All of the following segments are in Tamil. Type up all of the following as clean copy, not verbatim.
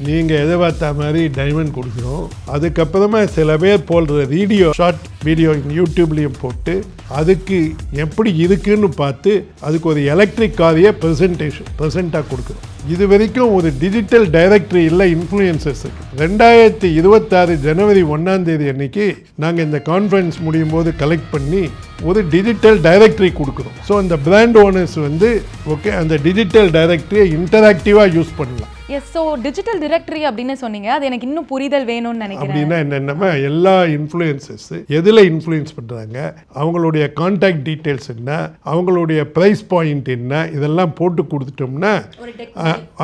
நீங்கள் எதிர்பார்த்த மாதிரி டைமண்ட் கொடுக்குறோம். அதுக்கப்புறமா சில பேர் போடுற வீடியோ ஷார்ட் வீடியோ யூடியூப்லேயும் போட்டு அதுக்கு எப்படி இருக்குன்னு பார்த்து அதுக்கு ஒரு எலக்ட்ரிக் காரையே ப்ரெசென்ட்டாக கொடுக்குறோம். இது வரைக்கும் ஒரு டிஜிட்டல் டைரக்டரி இல்லை இன்ஃப்ளூயன்சர்ஸுக்கு. 2026 ஜனவரி 1ஆம் தேதி அன்னைக்கு நாங்கள் இந்த கான்ஃபரன்ஸ் முடியும் போது கலெக்ட் பண்ணி ஒரு டிஜிட்டல் டைரக்டரி கொடுக்குறோம். ஸோ அந்த பிராண்ட் ஓனர்ஸ் ஓகே அந்த டிஜிட்டல் டைரக்டரியை இன்டராக்டிவாக யூஸ் பண்ணலாம். எஸ், ஸோ டிஜிட்டல் டைரக்டரி அப்படின்னு சொன்னீங்க, அது எனக்கு இன்னும் புரிதல் வேணும்னு நினைக்கிறேன். அப்படின்னா என்னென்னா எல்லா இன்ஃப்ளூயன்சர்ஸ் எதில் இன்ஃப்ளூயன்ஸ் பண்ணுறாங்க, அவங்களுடைய கான்டாக்ட் டீட்டெயில்ஸ் என்ன, அவங்களுடைய ப்ரைஸ் பாயிண்ட் என்ன, இதெல்லாம் போட்டு கொடுத்துட்டோம்னா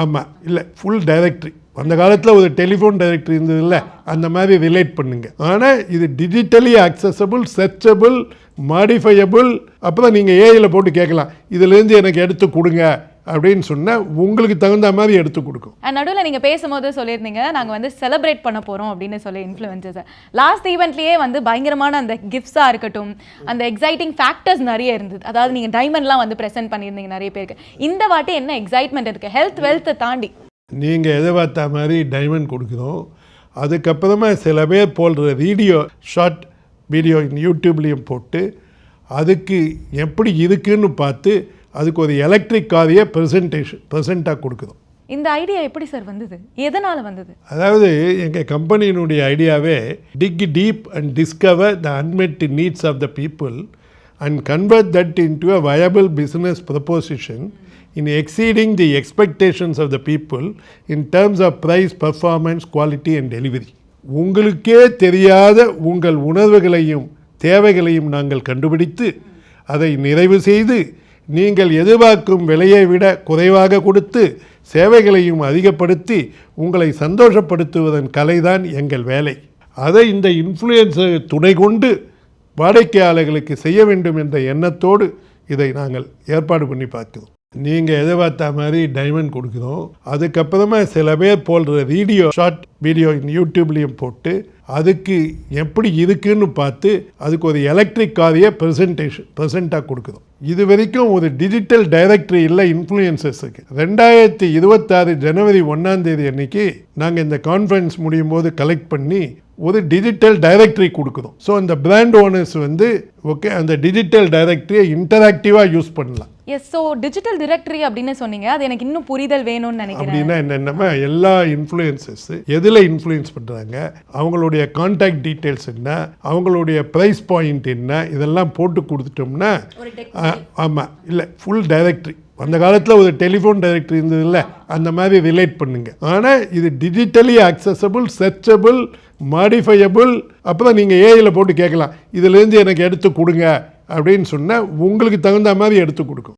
ஆமாம் இல்லை ஃபுல் டைரக்டரி. அந்த காலத்தில் ஒரு டெலிஃபோன் டைரக்டரி இருந்தது இல்லை, அந்த மாதிரி ரிலேட் பண்ணுங்க. ஆனால் இது டிஜிட்டலி அக்சசபிள், சர்ச்சபிள், மாடிஃபையபிள். அப்புறம் நீங்கள் ஏஐயில் போட்டு கேட்கலாம், இதுலேருந்து எனக்கு எடுத்து கொடுங்க அப்படின்னு சொன்னால் உங்களுக்கு தகுந்த மாதிரி எடுத்து கொடுக்கும். நடுவில் நீங்கள் பேசும்போது சொல்லியிருந்தீங்க நாங்கள் செலிப்ரேட் பண்ண போகிறோம் அப்படின்னு சொல்லி இன்ஃப்ளூயன்சர்ஸ். லாஸ்ட் ஈவெண்ட்லேயே பயங்கரமான அந்த கிஃப்ட்ஸாக இருக்கட்டும், அந்த எக்ஸைட்டிங் ஃபேக்டர்ஸ் நிறைய இருந்தது. அதாவது நீங்கள் டைமண்ட்லாம் ப்ரெசென்ட் பண்ணியிருந்தீங்க நிறைய பேருக்கு. இந்த வாட்டி என்ன எக்ஸைட்மெண்ட் இருக்குது ஹெல்த் வெல்த்தை தாண்டி? நீங்கள் எதிர்பார்த்த மாதிரி டைமண்ட் கொடுக்குறோம். அதுக்கப்புறமா சில பேர் போடுற வீடியோ ஷார்ட் வீடியோ யூடியூப்லேயும் போட்டு அதுக்கு எப்படி இருக்குன்னு பார்த்து அதுக்கு ஒரு எலக்ட்ரிக் காரையே ப்ரெசென்ட்டாக கொடுக்குறோம். இந்த ஐடியா எப்படி சார் வந்தது, எதனால் வந்தது? அதாவது எங்கள் கம்பெனியினுடைய ஐடியாவே dig deep and discover the unmet needs of the people and convert that into a viable business proposition in exceeding the expectations of the people in terms of price, performance, quality and delivery. உங்களுக்கே தெரியாத உங்கள் உணர்வுகளையும் தேவைகளையும் நாங்கள் கண்டுபிடித்து அதை நிறைவு செய்து நீங்கள் எதிர்பார்க்கும் விலையை விட குறைவாக கொடுத்து சேவைகளையும் அதிகப்படுத்தி உங்களை சந்தோஷப்படுத்துவதன் கலைதான் எங்கள் வேலை. அதை இந்த இன்ஃப்ளூயன்ஸர் துணை கொண்டு வாடிக்கையாளர்களுக்கு செய்ய வேண்டும் என்ற எண்ணத்தோடு இதை நாங்கள் ஏற்பாடு பண்ணி பார்க்கிறோம். நீங்கள் எதிர்பார்த்த மாதிரி டைமண்ட் கொடுக்குறோம். அதுக்கப்புறமா சில பேர் போடுற வீடியோ ஷார்ட் வீடியோ யூடியூப்லேயும் போட்டு அதுக்கு எப்படி இருக்குன்னு பார்த்து அதுக்கு ஒரு எலக்ட்ரிக் காரையே ப்ரெசென்ட்டாக கொடுக்குறோம். இது வரைக்கும் ஒரு டிஜிட்டல் டைரக்டரி இல்லை இன்ஃப்ளூயன்சர்ஸுக்கு. 2026 ஜனவரி 1ஆம் தேதி அன்னைக்கு நாங்கள் இந்த கான்ஃபரன்ஸ் முடியும் போது கலெக்ட் பண்ணி ஒரு டிஜிட்டல் டைரக்டரி கொடுக்குறோம். ஸோ அந்த பிராண்ட் ஓனர்ஸ் ஓகே அந்த டிஜிட்டல் டைரக்டரியை இன்டராக்டிவாக யூஸ் பண்ணலாம். எஸ், ஸோ டிஜிட்டல் டைரக்டரி அப்படின்னு சொன்னீங்க, அது எனக்கு இன்னும் புரிதல் வேணும்னு நினைக்கிறேன். அப்படின்னா என்னென்னா எல்லா இன்ஃப்ளூயன்சர்ஸ் எதில் இன்ஃப்ளூயன்ஸ் பண்ணுறாங்க, அவங்களுடைய கான்டாக்ட் டீட்டெயில்ஸ் என்ன, அவங்களுடைய ப்ரைஸ் பாயிண்ட் என்ன, இதெல்லாம் போட்டு கொடுத்துட்டோம்னா ஆமாம் இல்லை ஃபுல் டைரக்டரி. அந்த காலத்தில் ஒரு டெலிஃபோன் டைரக்டரி இருந்தது இல்லை, அந்த மாதிரி ரிலேட் பண்ணுங்க. ஆனால் இது டிஜிட்டலி அக்சசபிள், சர்ச்சபிள், மாடிஃபையபிள். அப்புறம் நீங்கள் ஏஐயில் போட்டு கேட்கலாம், இதுலேருந்து எனக்கு எடுத்து கொடுங்க அப்படின்னு சொன்னால் உங்களுக்கு தகுந்த மாதிரி எடுத்து கொடுக்கும்.